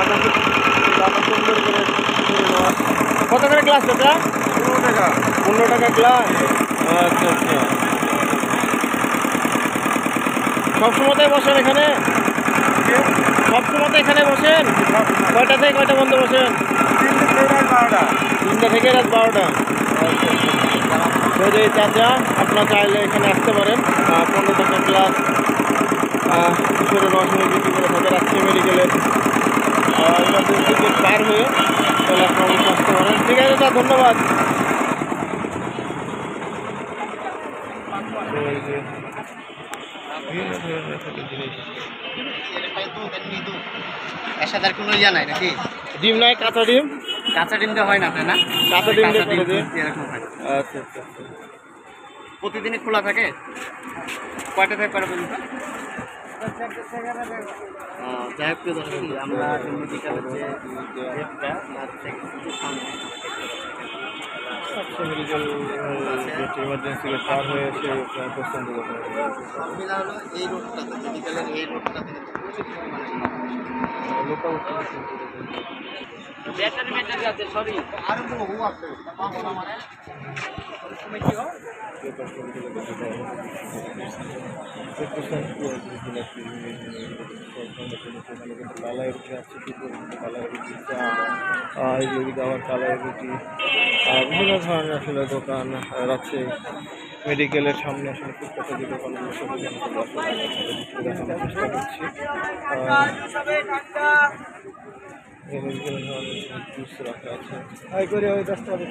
সুন্দর করে কত করে গ্লাস দাদা? 15 টাকা। 15 টাকা গ্লাস। আচ্ছা আচ্ছা, সবসময় বসেন এখানে? সবসময় এখানে বসেন? কয়টা থেকে কয়টা বন্ধ বসেন? 3টা থেকে রাত 12টা। যদি চাচা আপনার চাইলে এখানে আসতে পারেন। 15 টাকা গ্লাস কিশোরের রসুন বিক্রি করে থাকে রাজশাহী মেডিকেলের টিকিট পার হয়ে, তাহলে আপনি অবশ্যই আসতে পারেন। ঠিক আছে স্যার, ধন্যবাদ। কোনো ইয়া নাই নাকি? ডিম নাই? কাঁচা ডিম? কাঁচা ডিম দেওয়া হয় না আপনার? না, কাঁচা ডিম দিয়ে করে দিন। এরকম হয়। আচ্ছা আচ্ছা, প্রতিদিনই খোলা থাকে? কয়টা থেকে কয়টা পর্যন্ত? যাই হোক, প্রিয় দর্শক, আমরা মেডিকেলের যে গেটটা তার থেকে একটু সামনে মেডিকেল ইমার্জেন্সি পার হয়ে এসে পছন্দ করতে সুবিধা হলো এই রোডটাতে, মেডিকেলের এই রোডটাতে কিন্তু প্রচুর পরিমাণে ব্যাটারি আছে। সরি, আরো তো বহু আছে। কালাই রুটি বিভিন্ন ধরনের আসলে দোকান রাজশাহী মেডিকেলের সামনে আসলে ফুটপাতে যে দোকানগুলো সেগুলো দেখানোর চেষ্টা করছি। জুস রাখা আছে। হাই করে ওই 10 টাকা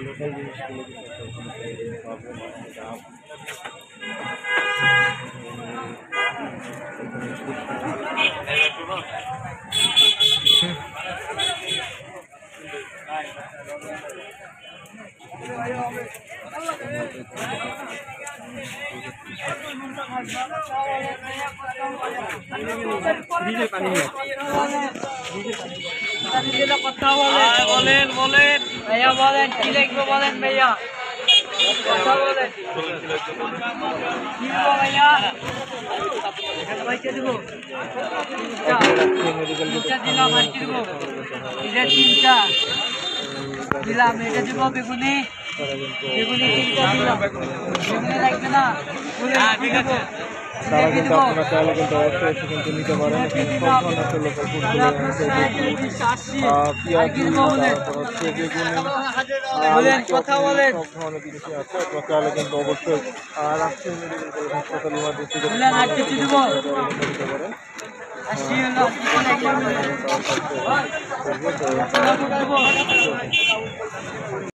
লোকাল জিনিসগুলো বলেন বলেন ভাইয়া, বলেন কি লিখবো বলেন ভাইয়া, কথা বলেন কি লিখবো ভাইয়া? দিলাম আর কি দেবো? এটা 3টা দিলাম, এটা দিব বেগুনি, বেগুনি 3টা দিলাম। বেগুনি লাগবে না? ঠিক আছে, তারা কিন্তু আপনারা চাইলে কিন্তু অবশ্যই এসে কিন্তু নিতে পারেন। পেঁয়াজ, তারপর হচ্ছে বেগুনি, কথা বলেন, সব ধরনের জিনিসই আছে। আপনারা চাইলে কিন্তু অবশ্যই রাজশাহী মেডিকেল কলেজ হাসপাতাল ইমার্জেন্সি নিতে পারেন।